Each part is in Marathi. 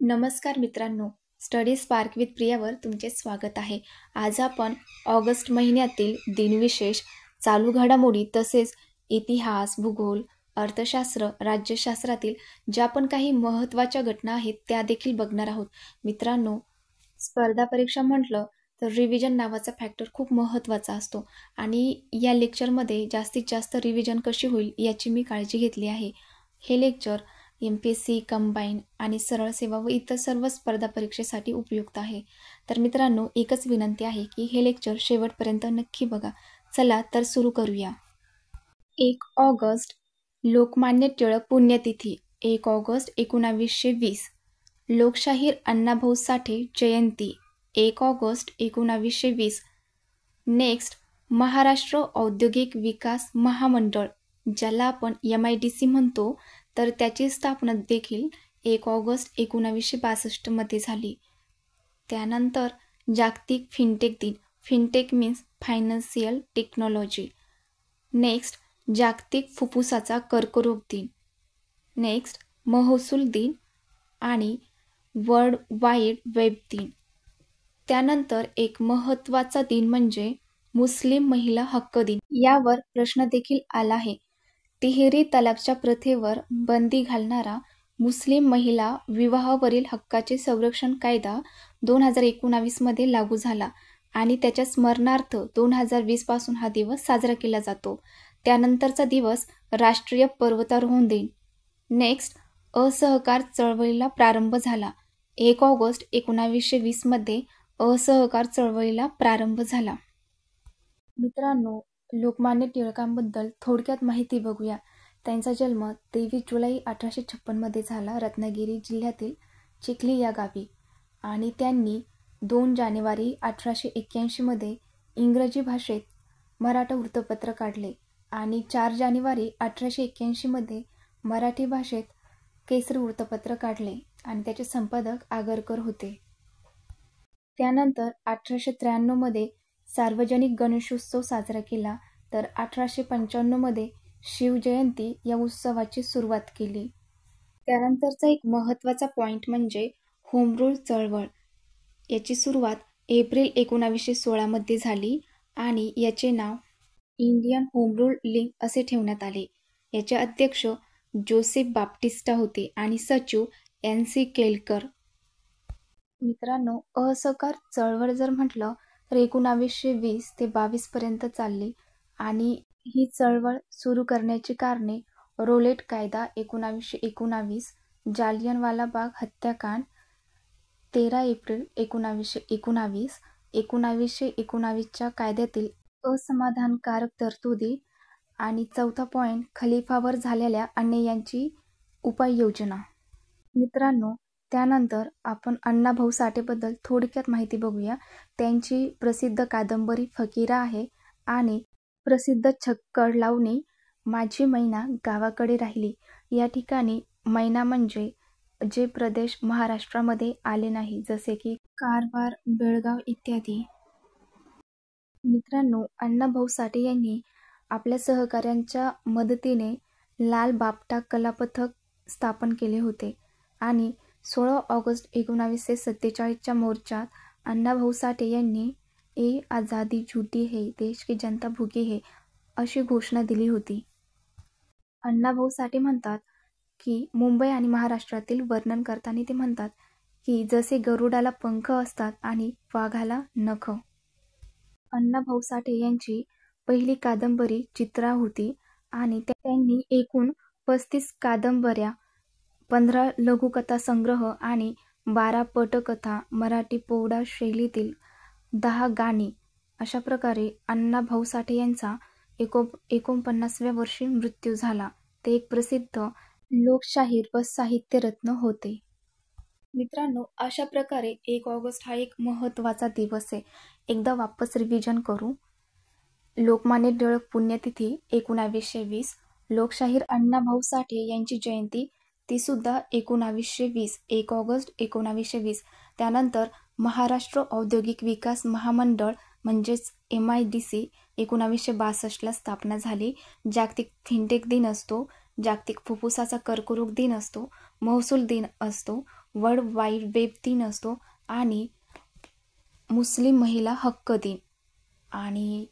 नमस्कार मित्रांनो, स्टडी स्पार्क विथ प्रियावर तुमचे स्वागत आहे. आज आपण ऑगस्ट महिन्यातील दिनविशेष, चालू घडामोडी तसेच इतिहास, भूगोल, अर्थशास्त्र, राज्यशास्त्रातील ज्या पण काही महत्त्वाच्या घटना आहेत त्या देखील बघणार आहोत. मित्रांनो, स्पर्धा परीक्षा म्हटलं तर रिव्हिजन नावाचा फॅक्टर खूप महत्त्वाचा असतो आणि या लेक्चरमध्ये जास्तीत जास्त रिव्हिजन कशी होईल याची मी काळजी घेतली आहे. हे लेक्चर MPSC, कंबाईन आणि सरळ सेवा व इतर सर्व स्पर्धा परीक्षेसाठी उपयुक्त आहे. तर मित्रांनो, एकच विनंती आहे की हे लेक्चर शेवटपर्यंत नक्की बघा. चला तर सुरू करूया. 1 ऑगस्ट लोकमान्य टिळक पुण्यतिथी 1 ऑगस्ट 1920. लोकशाहीर अण्णाभाऊ साठे जयंती 1 ऑगस्ट 1920. नेक्स्ट, महाराष्ट्र औद्योगिक विकास महामंडळ ज्याला आपण MIDC म्हणतो, तर त्याची स्थापना देखील 1 ऑगस्ट 1962 मध्ये झाली. त्यानंतर जागतिक फिनटेक दिन. Fintech means financial technology. Next, जागतिक फुफ्फुसाचा कर्करोग दिन. नेक्स्ट, महसूल दिन आणि वर्ल्ड वाईड वेब दिन. त्यानंतर एक महत्त्वाचा दिन म्हणजे मुस्लिम महिला हक्क दिन. यावर प्रश्न देखील आला आहे. तिहेरी तलाकच्या प्रथेवर बंदी घालणारा मुस्लिम महिला विवाहावरील हक्काचे संरक्षण कायदा 2019 मध्ये लागू झाला आणि त्याच्या स्मरणार्थ 2020 पासून हा दिवस साजरा केला जातो. त्यानंतरचा दिवस राष्ट्रीय पर्वतारोहण दिन. नेक्स्ट, असहकार चळवळीला प्रारंभ झाला. 1 ऑगस्ट 1920 मध्ये असहकार चळवळीला प्रारंभ झाला. मित्रांनो, लोकमान्य टिळकांबद्दल थोडक्यात माहिती बघूया. त्यांचा जन्म 23 जुलै 1856 मध्ये झाला रत्नागिरी जिल्ह्यातील चिखली या गावी आणि त्यांनी 2 जानेवारी 1881 मध्ये इंग्रजी भाषेत मराठा वृत्तपत्र काढले आणि 4 जानेवारी 1881 मध्ये मराठी भाषेत केसरी वृत्तपत्र काढले आणि त्याचे संपादक आगरकर होते. त्यानंतर 1893 मध्ये सार्वजनिक गणेशोत्सव साजरा केला, तर 1895 मध्ये शिवजयंती या उत्सवाची सुरुवात केली. त्यानंतरचा एक महत्त्वाचा पॉईंट म्हणजे होम रूल चळवळ. याची सुरुवात एप्रिल 1916 मध्ये झाली आणि याचे नाव इंडियन होम रूल लीग असे ठेवण्यात आले. याचे अध्यक्ष जोसेफ बाप्टिस्टा होते आणि सचिव NC केलकर. मित्रांनो, असहकार चळवळ जर म्हटलं तर 1920 ते 22 पर्यंत चालली आणि ही चळवळ सुरू करण्याची कारणे रोलेट कायदा 1919, जालियनवाला बाग हत्याकांड 13 एप्रिल 1919, 1919च्या कायद्यातील असमाधानकारक तरतुदी आणि चौथा पॉईंट खलिफावर झालेल्या अन्यायांची उपाययोजना. मित्रांनो, त्यानंतर आपण अण्णाभाऊ साठेबद्दल थोडक्यात माहिती बघूया. त्यांची प्रसिद्ध कादंबरी फकीरा आहे आणि प्रसिद्ध छक्कड लावणी माझी मैना गावाकडे राहिली. या ठिकाणी मैना म्हणजे जे प्रदेश महाराष्ट्रामध्ये आले नाही, जसे की कारवार, बेळगाव इत्यादी. मित्रांनो, अण्णाभाऊ साठे यांनी आपल्या सहकाऱ्यांच्या मदतीने लाल बापटा कलापथक स्थापन केले होते आणि 16 ऑगस्ट 1947च्या मोर्चात अण्णाभाऊ साठे यांनी "ए आजादी झूठी है, देश की जनता भूखी है" अशी घोषणा दिली होती. अण्णाभाऊ साठे म्हणतात की मुंबई आणि महाराष्ट्रातील वर्णन करताना ते म्हणतात की जसे गरुडाला पंख असतात आणि वाघाला नख. अण्णाभाऊ साठे यांची पहिली कादंबरी चित्रा होती आणि त्यांनी एकूण 35 कादंबऱ्या, 15 लघुकथा संग्रह आणि 12 पटकथा, मराठी प्रौढ शैलीतील 10 गाणी अशा प्रकारे अण्णाभाऊ साठे यांचा 49व्या वर्षी मृत्यू झाला. ते एक प्रसिद्ध लोकशाहीर व साहित्यरत्न होते. मित्रांनो, अशा प्रकारे 1 ऑगस्ट हा एक महत्त्वाचा दिवस आहे. एकदा वापस रिव्हिजन करू. लोकमान्य टिळक पुण्यतिथी 1920. लोकशाहीर अण्णाभाऊ साठे यांची जयंती ती सुद्धा 1920, 1 ऑगस्ट 1920. त्यानंतर महाराष्ट्र औद्योगिक विकास महामंडळ म्हणजेच MIDC 1962ला स्थापना झाली. जागतिक फिनटेक दिन असतो, जागतिक फुफ्फुसाचा कर्करोग दिन असतो, महसूल दिन असतो, वर्ल्ड वाईड वेब दिन असतो आणि मुस्लिम महिला हक्क दिन. आणि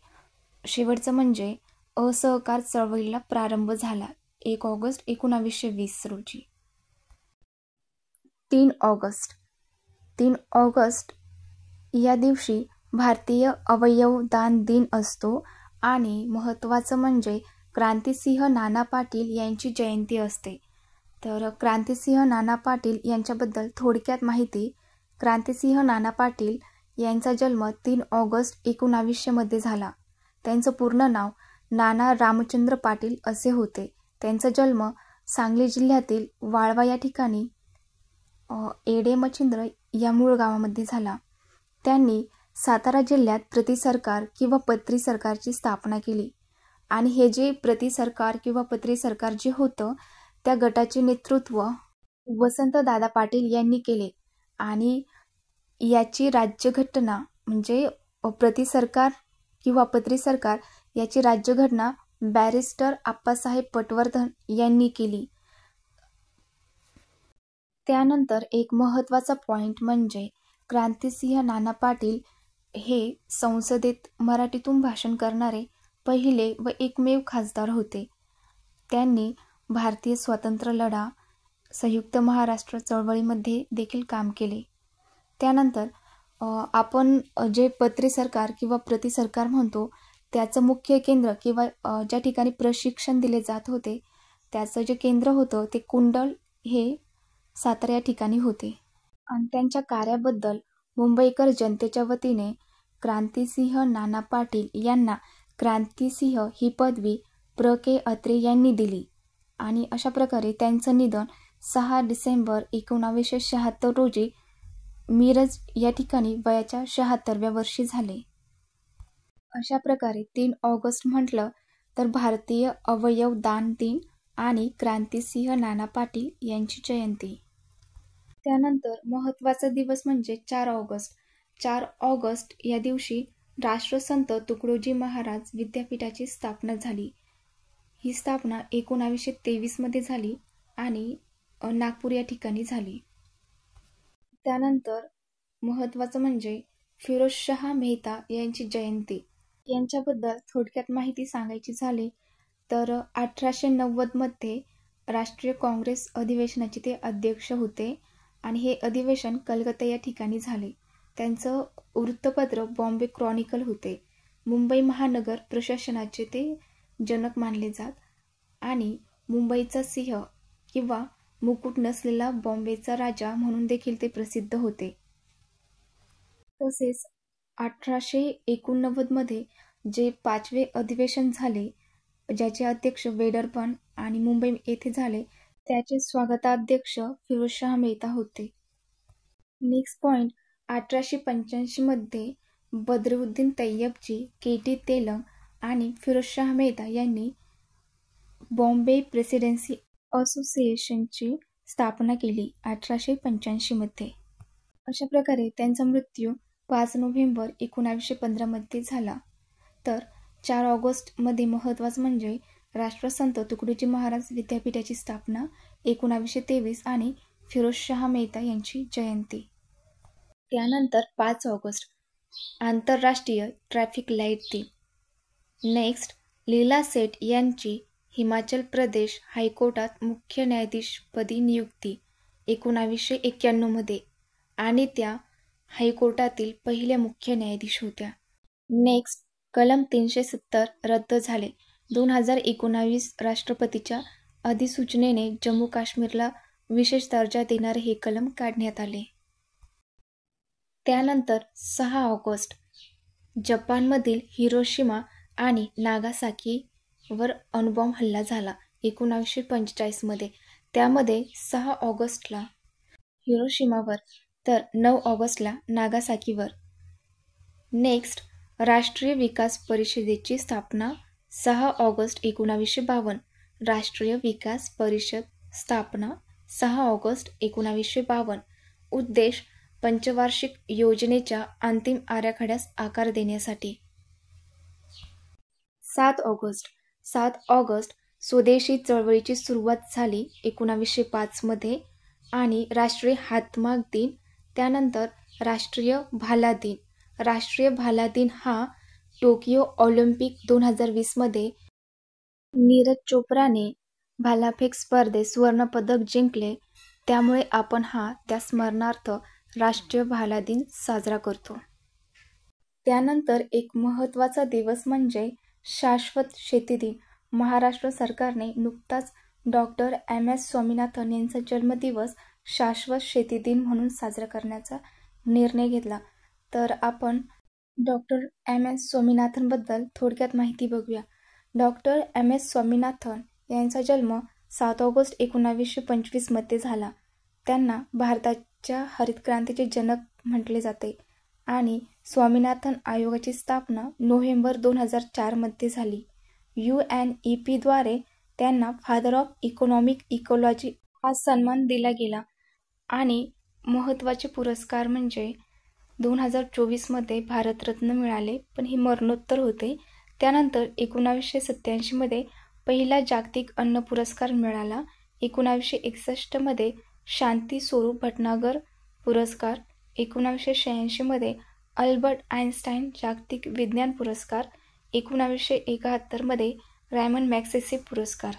शेवटचं म्हणजे असहकार चळवळीला प्रारंभ झाला 1 ऑगस्ट 1920 रोजी. 3 ऑगस्ट 3 ऑगस्ट या दिवशी भारतीय अवयव दान दिन असतो आणि महत्त्वाचं म्हणजे क्रांतिसिंह नाना पाटील यांची जयंती असते. तर क्रांतिसिंह नाना पाटील यांच्याबद्दल थोडक्यात माहिती. क्रांतिसिंह नाना पाटील यांचा जन्म 3 ऑगस्ट 1900 मध्ये झाला. त्यांचं पूर्ण नाव नाना रामचंद्र पाटील असे होते. त्यांचा जन्म सांगली जिल्ह्यातील वाळवा या ठिकाणी एडेमचिंद्र या मूळ गावामध्ये झाला. त्यांनी सातारा जिल्ह्यात प्रतिसरकार किंवा पत्री सरकारची स्थापना केली आणि हे जे प्रतिसरकार किंवा पत्री सरकार जे होतं त्या गटाचे नेतृत्व वसंतदादा पाटील यांनी केले आणि याची राज्यघटना म्हणजे प्रतिसरकार किंवा पत्री सरकार याची राज्यघटना बॅरिस्टर आप्पासाहेब पटवर्धन यांनी केली. त्यानंतर एक महत्त्वाचा पॉईंट म्हणजे क्रांतिसिंह नाना पाटील हे संसदेत मराठीतून भाषण करणारे पहिले व एकमेव खासदार होते. त्यांनी भारतीय स्वातंत्र्य लढा, संयुक्त महाराष्ट्र चळवळीमध्ये देखील काम केले. त्यानंतर आपण जे पत्री सरकार किंवा प्रतिसरकार म्हणतो त्याचं मुख्य केंद्र किंवा ज्या ठिकाणी प्रशिक्षण दिले जात होते त्याचं जे केंद्र होतं ते कुंडल हे सातारा या ठिकाणी होते. आणि त्यांच्या कार्याबद्दल मुंबईकर जनतेच्या वतीने क्रांतिसिंह नाना पाटील यांना क्रांतिसिंह ही पदवी प्र. के. अत्रे यांनी दिली आणि अशा प्रकारे त्यांचं निधन 6 डिसेंबर 1976 रोजी मिरज या ठिकाणी वयाच्या 76व्या वर्षी झाले. अशा प्रकारे 3 ऑगस्ट म्हटलं तर भारतीय अवयव दान दिन आणि क्रांतिसिंह नाना पाटील यांची जयंती. त्यानंतर महत्त्वाचा दिवस म्हणजे 4 ऑगस्ट. 4 ऑगस्ट या दिवशी राष्ट्रसंत तुकडोजी महाराज विद्यापीठाची स्थापना झाली. ही स्थापना 1923 मध्ये झाली आणि नागपूर या ठिकाणी झाली. त्यानंतर महत्त्वाचं म्हणजे फिरोजशाह मेहता यांची जयंती. यांच्याबद्दल थोडक्यात माहिती सांगायची झाली तर 1890 मध्ये राष्ट्रीय काँग्रेस अधिवेशनाचे ते अध्यक्ष होते आणि हे अधिवेशन कलकत्ता या ठिकाणी झाले. त्यांचं वृत्तपत्र बॉम्बे क्रॉनिकल होते. मुंबई महानगर प्रशासनाचे ते जनक मानले जात आणि मुंबईचा सिंह किंवा मुकुट नसलेला बॉम्बेचा राजा म्हणून देखील ते प्रसिद्ध होते. तसेच 1889 मध्ये जे 5वे अधिवेशन झाले ज्याचे अध्यक्ष वेडरपण आणि मुंबई येथे झाले त्याचे स्वागताध्यक्ष फिरोजशाह मेहता होते. नेक्स्ट पॉईंट 1885 मध्ये बद्रुद्दीन तय्यबजी, के.टी. तेलंग आणि फिरोजशाह मेहता यांनी बॉम्बे प्रेसिडेन्सी असोसिएशनची स्थापना केली 1885 मध्ये. अशा प्रकारे त्यांचा मृत्यू 5 नोव्हेंबर 1915 मध्ये झाला. तर 4 ऑगस्ट मध्ये महत्त्वाचं म्हणजे राष्ट्रसंत तुकडोजी महाराज विद्यापीठाची स्थापना 1923 आणि फिरोजशाह मेहता यांची जयंती. त्यानंतर 5 ऑगस्ट आंतरराष्ट्रीय ट्रॅफिक लाईट दिन. नेक्स्ट लीला सेठ यांची हिमाचल प्रदेश हायकोर्टात मुख्य न्यायाधीशपदी नियुक्ती 1991 मध्ये आणि त्या हायकोर्टातील पहिल्या मुख्य न्यायाधीश होत्या. नेक्स्ट कलम 370 रद्द झाले. 2019 राष्ट्रपतीच्या अधिसूचनेने जम्मू काश्मीरला विशेष दर्जा देणारे हे कलम काढण्यात आले. त्यानंतर 6 ऑगस्ट जपानमधील हिरोशिमा आणि नागासाकीवर अणुबॉम्ब हल्ला झाला 1945 मध्ये. त्यामध्ये 6 ऑगस्टला हिरोशिमावर तर 9 ऑगस्टला नागासाकीवर. नेक्स्ट राष्ट्रीय विकास परिषदेची स्थापना 6 ऑगस्ट 1952. राष्ट्रीय विकास परिषद स्थापना 6 ऑगस्ट 1952. उद्देश पंचवार्षिक योजनेच्या अंतिम आराखड्यास आकार देण्यासाठी. 7 ऑगस्ट स्वदेशी चळवळीची सुरुवात झाली 1905 मध्ये आणि राष्ट्रीय हातमाग दिन. त्यानंतर राष्ट्रीय भाला दिन. राष्ट्रीय भाला दिन हा टोकियो ऑलिम्पिक 2020मध्ये नीरज चोप्राने भालाफेक स्पर्धेत सुवर्णपदक जिंकले, त्यामुळे आपण त्या स्मरणार्थ राष्ट्रीय भाला दिन साजरा करतो. त्यानंतर एक महत्त्वाचा दिवस म्हणजे शाश्वत शेती दिन. महाराष्ट्र सरकारने नुकताच डॉक्टर MS स्वामीनाथन यांचा जन्मदिवस शाश्वत शेती दिन म्हणून साजरा करण्याचा निर्णय घेतला. तर आपण डॉक्टर MS स्वामीनाथनबद्दल थोडक्यात माहिती बघूया. डॉक्टर MS स्वामीनाथन यांचा जन्म 7 ऑगस्ट 1925मध्ये झाला. त्यांना भारताच्या हरितक्रांतीचे जनक म्हटले जाते आणि स्वामीनाथन आयोगाची स्थापना नोव्हेंबर 2004मध्ये झाली. UNEPद्वारे त्यांना फादर ऑफ इकॉनॉमिक इकॉलॉजी हा सन्मान दिला गेला. आणि महत्त्वाचे पुरस्कार म्हणजे 2024मध्ये भारतरत्न मिळाले, पण हे मरणोत्तर होते. त्यानंतर 1987मध्ये पहिला जागतिक अन्न पुरस्कार मिळाला. 1961मध्ये शांती स्वरूप भटनागर पुरस्कार. 1986मध्ये अल्बर्ट आइन्स्टाईन जागतिक विज्ञान पुरस्कार. 1971मध्ये रायमन मॅग्सेसे पुरस्कार.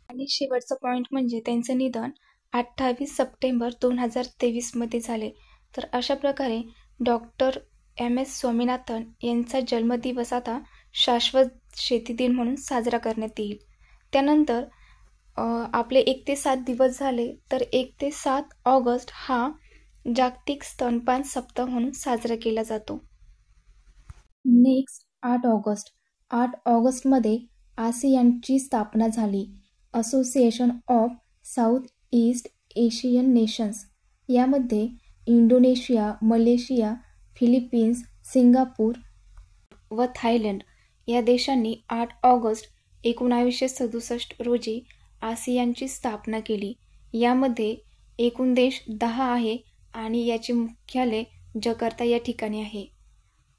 आणि शेवटचा पॉईंट म्हणजे त्यांचं निधन 28 सप्टेंबर 2023मध्ये झाले. तर अशा प्रकारे डॉक्टर MS स्वामीनाथन यांचा जन्मदिवस आता शाश्वत शेती दिन म्हणून साजरा करण्यात येईल. त्यानंतर आपले 1 ते 7 दिवस झाले, तर 1 ते 7 ऑगस्ट हा जागतिक स्तनपान सप्ताह म्हणून साजरा केला जातो. Next 8 August. 8 ऑगस्टमध्ये आसियानची स्थापना झाली. Association of south east Asian nations. यामध्ये इंडोनेशिया, मलेशिया, फिलिपिन्स, सिंगापूर व थायलंड या देशांनी 8 ऑगस्ट 1967 रोजी आसियानची स्थापना केली. यामध्ये एकूण देश 10 आहे आणि याचे मुख्यालय जकार्ता या ठिकाणी आहे.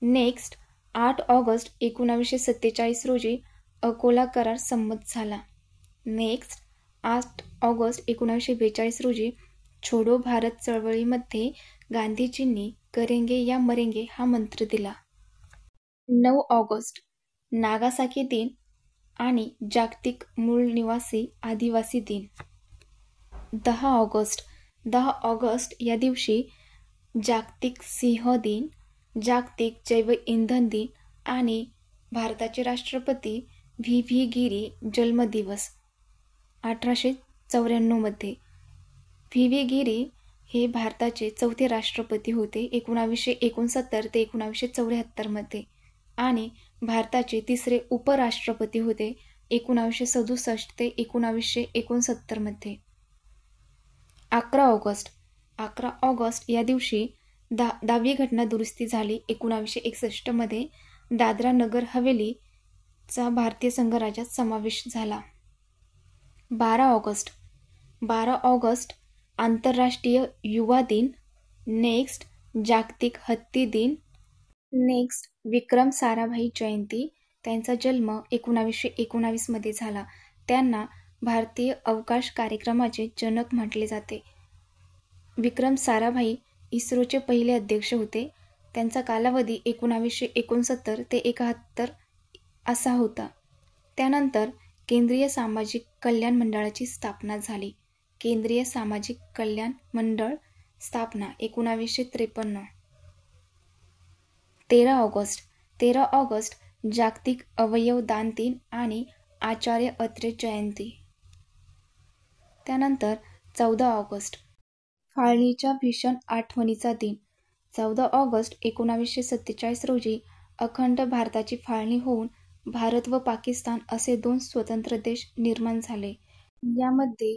नेक्स्ट 8 ऑगस्ट 1947 रोजी अकोला करार संमत झाला. नेक्स्ट 8 ऑगस्ट 1942 रोजी छोडो भारत चळवळीमध्ये गांधीजींनी करेंगे या मरेंगे हा मंत्र दिला. 9 ऑगस्ट नागासाकी दिन आणि जागतिक मूळ निवासी आदिवासी दिन. 10 ऑगस्ट या दिवशी जागतिक सिंह दिन, जागतिक जैव इंधन दिन आणि भारताचे राष्ट्रपती V.V. गिरी जन्मदिवस 1894मध्ये. V.V. गिरी हे भारताचे 4थे राष्ट्रपती होते 1969 ते 1974मध्ये आणि भारताचे 3रे उपराष्ट्रपती होते 1967 ते 1969मध्ये. 11 ऑगस्ट या दिवशी 10वी घटना दुरुस्ती झाली. 1961मध्ये दादरा नगर हवेलीचा भारतीय संघराज्यात समावेश झाला. 12 ऑगस्ट आंतरराष्ट्रीय युवा दिन. नेक्स्ट जागतिक हत्ती दिन. नेक्स्ट विक्रम साराभाई जयंती. त्यांचा जन्म 1919मध्ये झाला. त्यांना भारतीय अवकाश कार्यक्रमाचे जनक म्हटले जाते. विक्रम साराभाई इस्रोचे पहिले अध्यक्ष होते. त्यांचा कालावधी 1969 ते 71 असा होता. त्यानंतर केंद्रीय सामाजिक कल्याण मंडळाची स्थापना झाली. केंद्रीय सामाजिक कल्याण मंडळ स्थापना 1953. 13 ऑगस्ट जागतिक अवयव दान दिन आणि आचार्य अत्रे जयंती. त्यानंतर 14 ऑगस्ट फाळणीच्या भीषण आठवणीचा दिन. 14 ऑगस्ट 1947 रोजी अखंड भारताची फाळणी होऊन भारत व पाकिस्तान असे 2 स्वतंत्र देश निर्माण झाले. यामध्ये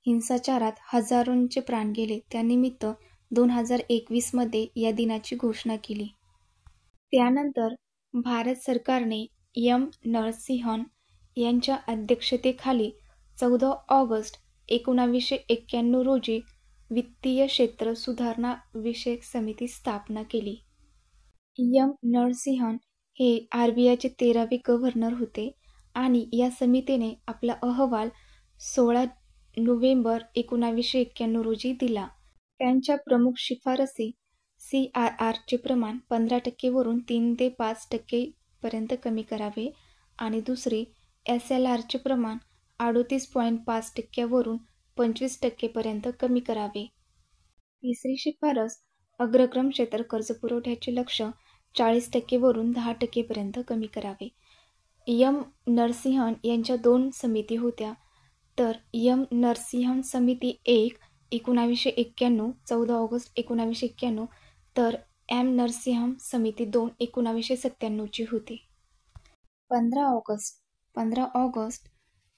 हिंसाचारात हजारोंचे प्राण गेले. त्यानिमित्त 2021मध्ये या दिनाची घोषणा केली. त्यानंतर भारत सरकारने M. नरसिंहन यांच्या अध्यक्षतेखाली 14 ऑगस्ट 1991 रोजी वित्तीय क्षेत्र सुधारणा विषयक समिती स्थापना केली. M. नरसिंहन हे RBIचे 13वे गव्हर्नर होते आणि या समितीने आपला अहवाल 16 नोव्हेंबर 1991 रोजी दिला. त्यांच्या प्रमुख शिफारसी CRRचे प्रमाण 15% वरून 3 ते 5% पर्यंत कमी करावे आणि दुसरी SLRचे प्रमाण 38.5% वरून 25% पर्यंत कमी करावे. तिसरी शिफारस अग्रक्रम क्षेत्र कर्जपुरवठ्याचे लक्ष्य 40% वरून 10% पर्यंत कमी करावे. एम. नरसिंहन यांच्या 2 समिती होत्या, तर एम. नरसिंहन समिती 1 1991 14 ऑगस्ट 1991 तर एम. नरसिंहन समिती 2 1997ची होती. 15 ऑगस्ट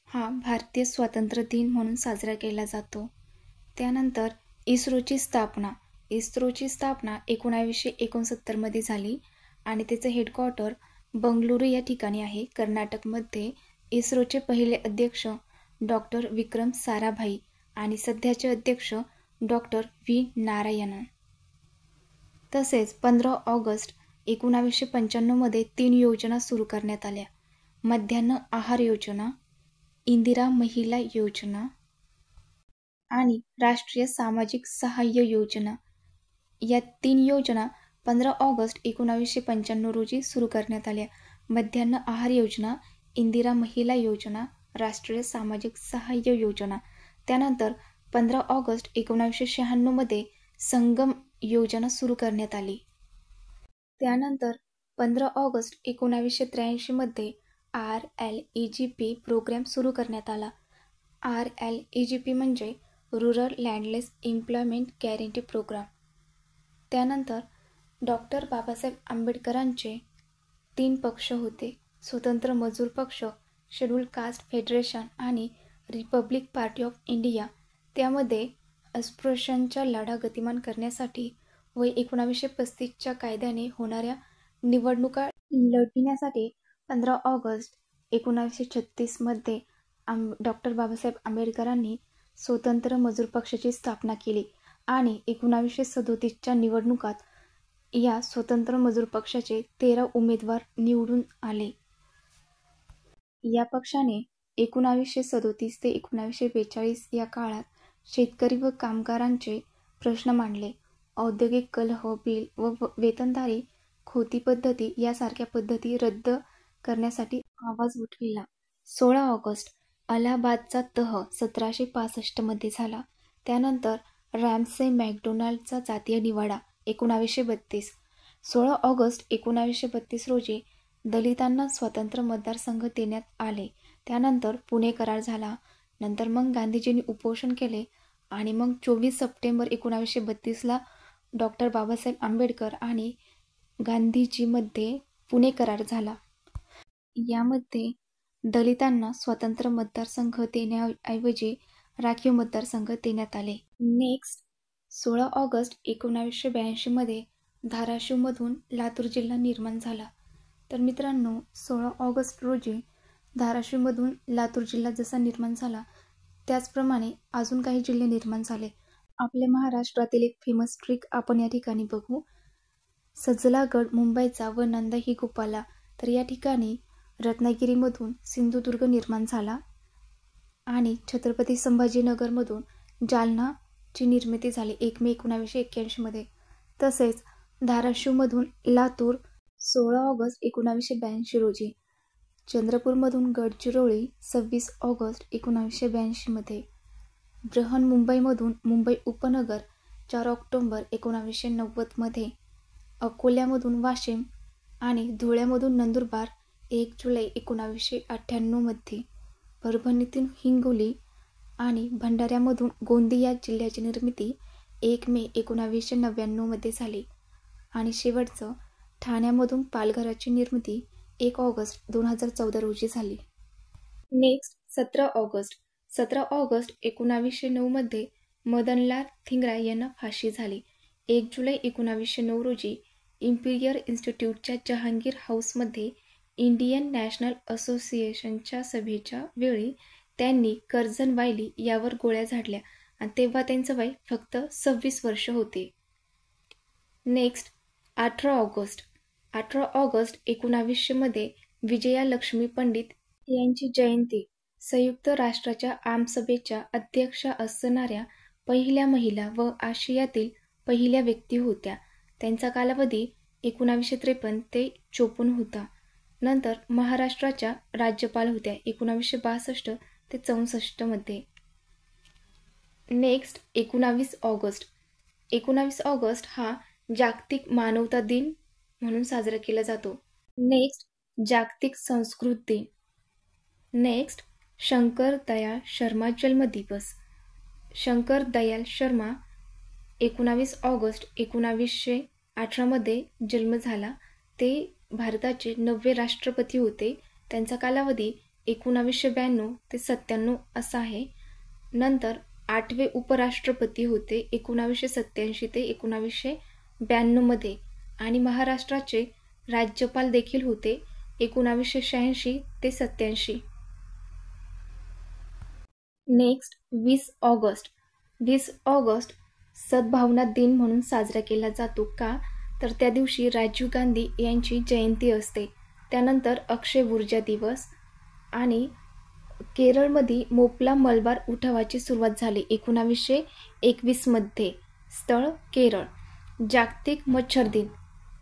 हा भारतीय स्वातंत्र्य दिन म्हणून साजरा केला जातो. त्यानंतर इस्रोची स्थापना 1969मध्ये झाली आणि त्याचं हेडक्वार्टर बंगळुरू या ठिकाणी आहे, कर्नाटकमध्ये. इस्रोचे पहिले अध्यक्ष डॉक्टर विक्रम साराभाई आणि सध्याचे अध्यक्ष डॉक्टर व्ही. नारायणन. तसेच 15 ऑगस्ट 1995मध्ये 3 योजना सुरू करण्यात आल्या. मध्यान्ह आहार योजना, इंदिरा महिला योजना आणि राष्ट्रीय सामाजिक सहाय्य योजना. या 3 योजना 15 ऑगस्ट 1995 रोजी सुरू करण्यात आल्या. मध्यान्ह आहार योजना, इंदिरा महिला योजना, राष्ट्रीय सामाजिक सहाय्य योजना. त्यानंतर 15 ऑगस्ट 1996मध्ये संगम योजना सुरू करण्यात आली. त्यानंतर 15 ऑगस्ट 1983मध्ये RLEGP प्रोग्रॅम सुरू करण्यात आला. RLEGP म्हणजे रुरल लँडलेस एम्प्लॉयमेंट गॅरंटी प्रोग्राम. त्यानंतर डॉक्टर बाबासाहेब आंबेडकरांचे 3 पक्ष होते: स्वतंत्र मजूर पक्ष, शेड्यूल्ड कास्ट फेडरेशन आणि रिपब्लिक पार्टी ऑफ इंडिया. त्यामध्ये अस्पृश्यांचा लढा गतिमान करण्यासाठी व 1935च्या कायद्याने होणाऱ्या निवडणुका लढविण्यासाठी 15 ऑगस्ट 1936मध्ये डॉक्टर बाबासाहेब आंबेडकरांनी स्वतंत्र मजूर पक्षाची स्थापना केली आणि 1937च्या निवडणुकात या स्वतंत्र मजूर पक्षाचे 13 उमेदवार निवडून आले. या पक्षाने 1937 ते 1942 या काळात शेतकरी व कामगारांचे प्रश्न मांडले. औद्योगिक कलह बिल व वेतनदारी खोती पद्धती यासारख्या पद्धती रद्द करण्यासाठी आवाज उठविला. 16 ऑगस्ट अलाहाबादचा तह 1765मध्ये झाला. त्यानंतर रॅमसे मॅकडोनाल्डचा जातीय निवाडा 1932. 16 ऑगस्ट 1932 रोजी दलितांना स्वतंत्र मतदारसंघ देण्यात आले. त्यानंतर पुणे करार झाला. नंतर मग गांधीजींनी उपोषण केले आणि मग 24 सप्टेंबर 1932ला डॉक्टर बाबासाहेब आंबेडकर आणि गांधीजीमध्ये पुणे करार झाला. यामध्ये दलितांना स्वतंत्र मतदारसंघ देण्याऐवजी राखीव मतदारसंघ देण्यात आले. नेक्स्ट 16 ऑगस्ट 1982मध्ये धाराशिवमधून लातूर जिल्हा निर्माण झाला. तर मित्रांनो, 16 ऑगस्ट रोजी धाराशिवमधून लातूर जिल्हा जसा निर्माण झाला त्याचप्रमाणे अजून काही जिल्हे निर्माण झाले. आपल्या महाराष्ट्रातील एक फेमस ट्रिक आपण या ठिकाणी बघू. सजलागड मुंबईचा व नंदा ही गोपाला. तर या ठिकाणी रत्नागिरीमधून सिंधुदुर्ग निर्माण झाला आणि छत्रपती संभाजीनगरमधून जालनाची निर्मिती झाली 1 मे 1981मध्ये. तसेच धाराशिवमधून लातूर 16 ऑगस्ट 1982 रोजी. चंद्रपूरमधून गडचिरोली 26 ऑगस्ट 1982मध्ये. बृहन्मुंबईमधून मुंबई उपनगर 4 ऑक्टोबर 1990मध्ये. अकोल्यामधून वाशिम आणि धुळ्यामधून नंदुरबार 1 जुलै 1998मध्ये. परभणीतून हिंगोली आणि भंडाऱ्यामधून गोंदिया जिल्ह्याची निर्मिती 1 मे 1999मध्ये झाली. आणि शेवटचं ठाण्यामधून पालघरची निर्मिती 1 ऑगस्ट 2014 रोजी झाली. Next 17 August. 17 ऑगस्ट 1909मध्ये मदनलाल थिंगरा यांना फाशी झाली. 1 जुलै 1909 रोजी इम्पिरियल इन्स्टिट्यूटच्या जहांगीर हाऊसमध्ये इंडियन नॅशनल असोसिएशनच्या सभेच्या वेळी त्यांनी कर्झन वायली यावर गोळ्या झाडल्या आणि तेव्हा त्यांचं वय फक्त 26 वर्ष होते. Next 18 August. 18 ऑगस्ट 1900मध्ये विजया लक्ष्मी पंडित यांची जयंती. संयुक्त राष्ट्राच्या आमसभेच्या अध्यक्षा असणाऱ्या पहिल्या महिला व आशियातील पहिल्या व्यक्ती होत्या. त्यांचा कालावधी 1953 ते 54 होता. नंतर महाराष्ट्राच्या राज्यपाल होत्या 1962 ते 64 मध्ये. Next 19 August. 19 ऑगस्ट हा जागतिक मानवता दिन म्हणून साजरा केला जातो. नेक्स्ट जागतिक संस्कृत दिन. नेक्स्ट शंकर दयाळ शर्मा जन्मदिवस. शंकर दयाळ शर्मा 19 ऑगस्ट 1918 मध्ये जन्म झाला. ते भारताचे 9वे राष्ट्रपती होते. त्यांचा कालावधी 1992 ते 97 असा आहे. नंतर 8वे उपराष्ट्रपती होते 1987 ते 1992 मध्ये आणि महाराष्ट्राचे राज्यपाल देखील होते 1986 ते 87. Next 20 August. 20 ऑगस्ट सद्भावना दिन म्हणून साजरा केला जातो. का तर त्या दिवशी राजीव गांधी यांची जयंती असते. त्यानंतर अक्षय ऊर्जा दिवस आणि केरळमध्ये मोपला मलबार उठावाची सुरुवात झाली 1921 मध्ये. स्थळ केरळ. जागतिक मच्छर दिन.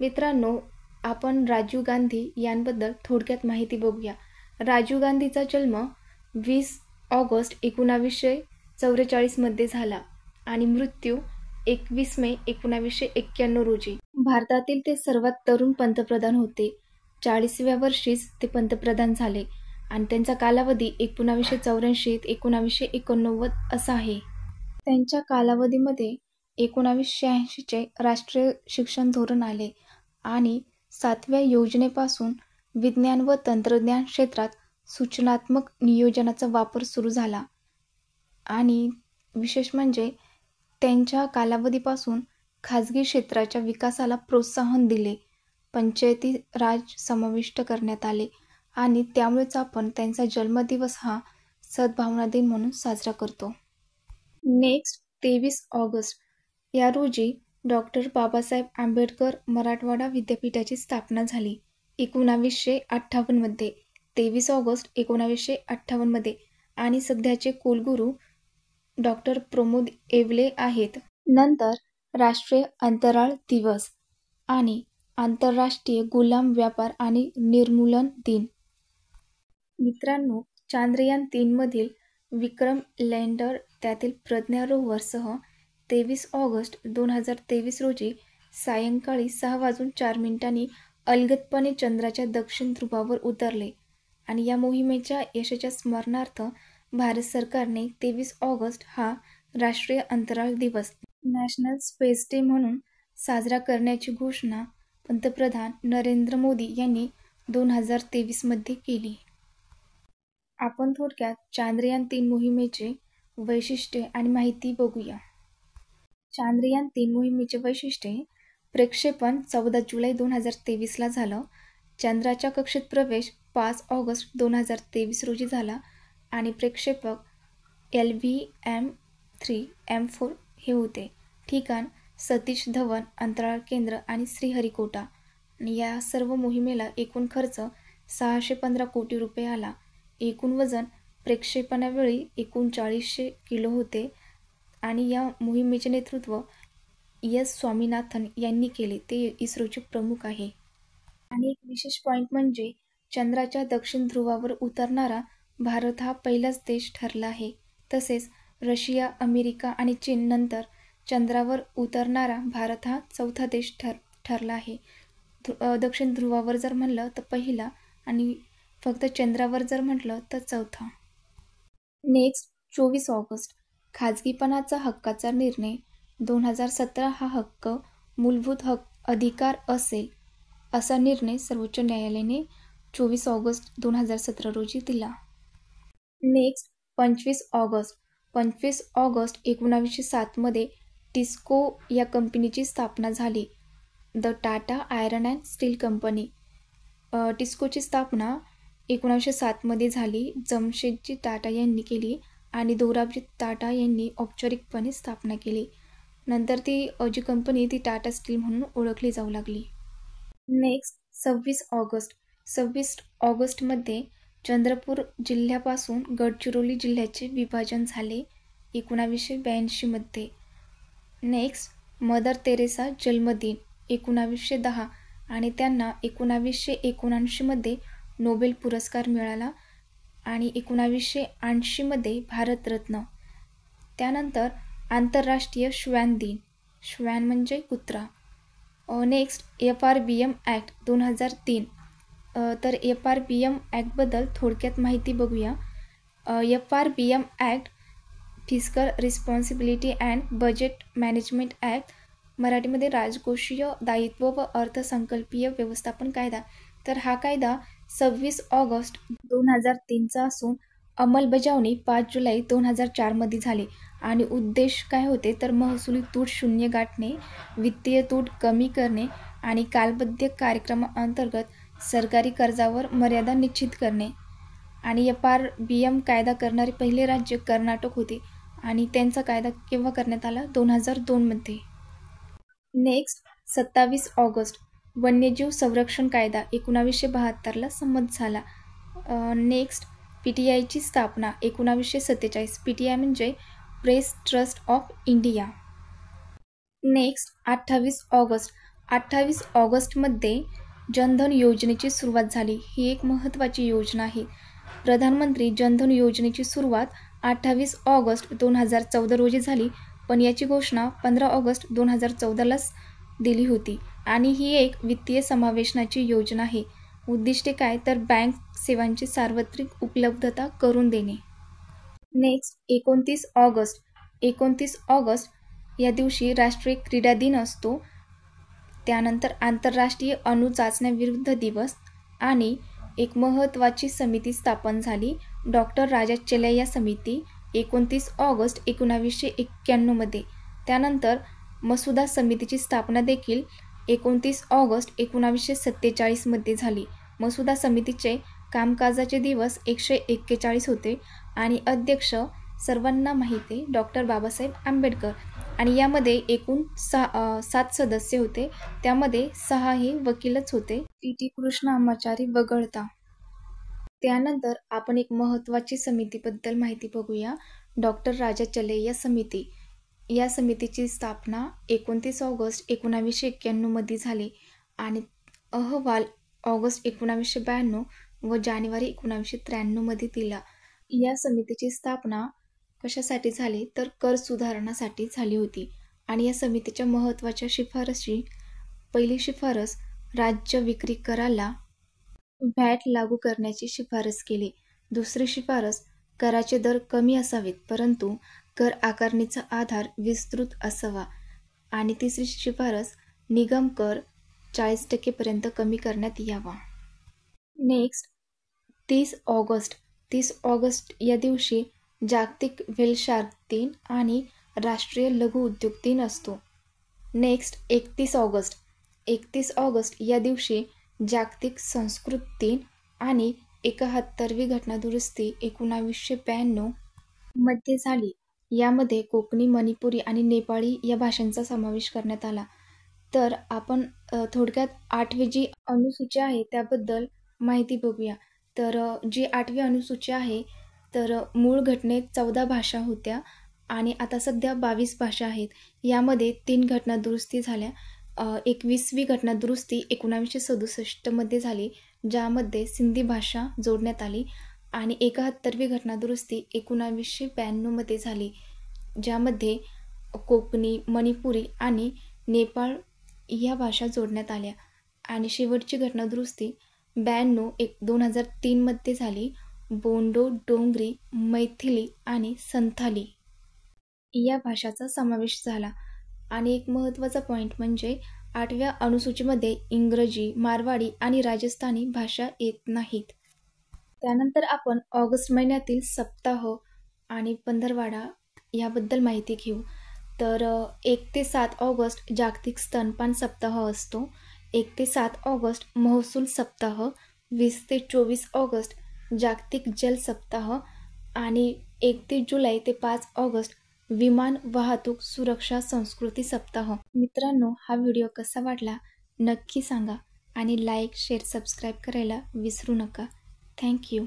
मित्रांनो, आपण राजीव गांधी यांबद्दल थोडक्यात माहिती बघूया. राजीव गांधीचा जन्म 20 ऑगस्ट 1944 मध्ये झाला आणि मृत्यू 21 मे 1991 रोजी. भारतातील ते सर्वात तरुण पंतप्रधान होते. 40व्या वर्षीच ते पंतप्रधान झाले आणि त्यांचा कालावधी 1984 ते 1989 असा आहे. त्यांच्या कालावधीमध्ये 1986चे राष्ट्रीय शिक्षण धोरण आले आणि 7व्या योजनेपासून विज्ञान व तंत्रज्ञान क्षेत्रात सूचनात्मक नियोजनाचा वापर सुरू झाला आणि विशेष म्हणजे त्यांच्या कालावधीपासून खाजगी क्षेत्राच्या विकासाला प्रोत्साहन दिले. पंचायती राज समाविष्ट करण्यात आले आणि त्यामुळेच आपण त्यांचा जन्मदिवस हा सद्भावना दिन म्हणून साजरा करतो. Next 23 August. या रोजी डॉक्टर बाबासाहेब आंबेडकर मराठवाडा विद्यापीठाची स्थापना झाली 1958 मध्ये. 23 ऑगस्ट 1958 मध्ये आणि सध्याचे कुलगुरू डॉक्टर प्रमोद येवले आहेत. नंतर राष्ट्रीय अंतराळ दिवस आणि आंतरराष्ट्रीय गुलाम व्यापार आणि निर्मूलन दिन. मित्रांनो, चांद्रयान 3 मधील विक्रम लँडर त्यातील प्रज्ञा रोव्हरसह 23 ऑगस्ट 2023 रोजी सायंकाळी 6:04 अलगदपणे चंद्राच्या दक्षिण ध्रुवावर उतरले आणि या मोहिमेच्या यशाच्या स्मरणार्थ भारत सरकारने 23 ऑगस्ट हा राष्ट्रीय अंतराळ दिवस नॅशनल स्पेस डे म्हणून साजरा करण्याची घोषणा पंतप्रधान नरेंद्र मोदी यांनी 2023 मध्ये केली. आपण थोडक्यात चांद्रयान 3 मोहिमेचे वैशिष्ट्ये आणि माहिती बघूया. चांद्रयान 3 मोहिमेचे वैशिष्ट्ये. प्रक्षेपण 14 जुलै 2023 ला झालं. चंद्राच्या कक्षेत प्रवेश 5 ऑगस्ट 2023 रोजी झाला आणि प्रक्षेपक LVM-3M4 हे होते. ठिकाण सतीश धवन अंतराळ केंद्र आणि श्रीहरिकोटा. या सर्व मोहिमेला एकूण खर्च 615 कोटी रुपये आला. एकूण वजन प्रक्षेपणावेळी 3900 किलो होते आणि या मोहिमेचे नेतृत्व एस स्वामीनाथन यांनी केले. ते इस्रोचे प्रमुख आहे. आणि एक विशेष पॉईंट म्हणजे चंद्राच्या दक्षिण ध्रुवावर उतरणारा भारत हा पहिलाच देश ठरला आहे. तसेच रशिया, अमेरिका आणि चीन नंतर चंद्रावर उतरणारा भारत हा चौथा देश ठरला आहे. दक्षिण ध्रुवावर जर म्हणलं तर पहिला आणि फक्त चंद्रावर जर म्हटलं तर चौथा. Next 24 August. खाजगीपणाचा हक्काचा निर्णय. 2017 हा हक्क मूलभूत अधिकार असेल असा निर्णय सर्वोच्च न्यायालयाने 24 ऑगस्ट 2017 रोजी दिला. Next 25 August. 25 ऑगस्ट 1907 मध्ये टिस्को या कंपनीची स्थापना झाली. The Tata iron and steel company. टिस्कोची स्थापना 1907 मध्ये झाली. जमशेदजी टाटा यांनी केली आणि दोराबजी टाटा यांनी औपचारिकपणे स्थापना केली. नंतर ती जी कंपनी ती टाटा स्टील म्हणून ओळखली जाऊ लागली. Next 26 August. 26 ऑगस्टमध्ये चंद्रपूर जिल्ह्यापासून गडचिरोली जिल्ह्याचे विभाजन झाले 1982 मध्ये. नेक्स्ट, मदर तेरेसा जन्मदिन 1910 आणि त्यांना 1979 मध्ये नोबेल पुरस्कार मिळाला आणि 1980 मध्ये भारतरत्न. त्यानंतर आंतरराष्ट्रीय श्वान दिन, श्वान म्हणजे कुत्रा. Next, FRBM act 2003. तर FRBM ॲक्टबद्दल थोडक्यात माहिती बघूया. FRBM act fiscal responsibility and budget management act, मराठीमध्ये राजकोषीय दायित्व व अर्थसंकल्पीय व्यवस्थापन कायदा. तर हा कायदा 26 ऑगस्ट 2003चा असून अंमलबजावणी 5 जुलै 2004 मध्ये झाली. आणि उद्देश काय होते तर महसुली तूट शून्य गाठणे, वित्तीय तूट कमी करणे आणि कालबद्ध कार्यक्रमाअंतर्गत सरकारी कर्जावर मर्यादा निश्चित करणे. आणि FRBM कायदा करणारे पहिले राज्य कर्नाटक होते आणि त्यांचा कायदा केव्हा करण्यात आला 2002 मध्ये. नेक्स्ट, 27 ऑगस्ट वन्यजीव संरक्षण कायदा 1972ला संमत झाला. नेक्स्ट, PTIची स्थापना 1947. PTI म्हणजे press trust of India. Next, 28 ऑगस्टमध्ये जनधन योजनेची सुरुवात झाली. ही एक महत्त्वाची योजना आहे. प्रधानमंत्री जनधन योजनेची सुरुवात 28 ऑगस्ट 2014 रोजी झाली, पण याची घोषणा 15 ऑगस्ट 2014लाच दिली होती. आणि ही एक वित्तीय समावेशनाची योजना आहे. उद्दिष्टे काय तर बँक सेवांची सार्वत्रिक उपलब्धता करून देणे. नेक्स्ट, 29 ऑगस्ट या दिवशी राष्ट्रीय क्रीडा दिन असतो. त्यानंतर आंतरराष्ट्रीय अणु चाचण्याविरुद्ध दिवस आणि एक महत्त्वाची समिती स्थापन झाली, डॉक्टर राजा चेलैया समिती, 29 ऑगस्ट 1991 मध्ये. त्यानंतर मसुदा समितीची स्थापना देखील 29 ऑगस्ट 1947 मध्ये झाली. मसुदा समितीचे कामकाजाचे दिवस 141 होते आणि अध्यक्ष सर्वांना माहिती आहे डॉक्टर बाबासाहेब आंबेडकर. आणि यामध्ये एकूण 7 सदस्य होते, त्यामध्ये 6 हे वकीलच होते, TT कृष्णामाचारी वगळता. त्यानंतर आपण एक महत्त्वाची समितीबद्दल माहिती बघूया, डॉक्टर राजा चेलैया समिती. या समितीची स्थापना 29 ऑगस्ट 1991 मध्ये झाली आणि अहवाल ऑगस्ट 1992 व जानेवारी 1993 मध्ये दिला. या समितीची स्थापना कशासाठी झाली तर कर सुधारणासाठी झाली होती. आणि या समितीच्या महत्त्वाच्या शिफारशी, पहिली शिफारस, राज्य विक्री कराला व्हॅट लागू करण्याची शिफारस केली. दुसरी शिफारस, कराचे दर कमी असावेत परंतु कर आकारणीचा आधार विस्तृत असावा. आणि तिसरी शिफारस, निगम कर 40% पर्यंत कमी करण्यात यावा. नेक्स्ट, 30 ऑगस्ट या दिवशी जागतिक व्हेल शार्क दिन आणि राष्ट्रीय लघु उद्योग दिन असतो. नेक्स्ट, 31 ऑगस्ट या दिवशी जागतिक संस्कृत दिन आणि 71वी घटनादुरुस्ती 1992 मध्ये झाली. यामध्ये कोकणी, मणिपुरी आणि नेपाळी या भाषांचा समावेश करण्यात आला. तर आपण थोडक्यात 8वी जी अनुसूची आहे त्याबद्दल माहिती बघूया. तर जी 8वी अनुसूची आहे तर मूळ घटनेत 14 भाषा होत्या आणि आता सध्या 22 भाषा आहेत. यामध्ये 3 घटनादुरुस्ती झाल्या. 21वी घटनादुरुस्ती 1967 मध्ये झाली, ज्यामध्ये सिंधी भाषा जोडण्यात आली. आणि 71वी घटनादुरुस्ती 1992 मध्ये झाली, ज्यामध्ये कोकणी, मणिपुरी आणि नेपाळ या भाषा जोडण्यात आल्या. आणि शेवटची घटनादुरुस्ती 2003 मध्ये झाली. बोंडो, डोंगरी, मैथिली आणि संथाली या भाषाचा समावेश झाला. आणि एक महत्त्वाचा पॉईंट म्हणजे 8व्या अनुसूचीमध्ये इंग्रजी, मारवाडी आणि राजस्थानी भाषा येत नाहीत. त्यानंतर आपण ऑगस्ट महिन्यातील सप्ताह आणि पंधरवाडा याबद्दल माहिती घेऊ. तर 1 ते 7 ऑगस्ट जागतिक स्तनपान सप्ताह असतो. 1 ते 7 ऑगस्ट महसूल सप्ताह. 20 ते 24 ऑगस्ट जागतिक जल सप्ताह. आणि 1 ते जुलै ते 5 ऑगस्ट विमान वाहतूक सुरक्षा संस्कृती सप्ताह. मित्रांनो, हा व्हिडिओ कसा वाटला नक्की सांगा आणि लाईक, शेअर, सबस्क्राईब करायला विसरू नका. थँक्यू.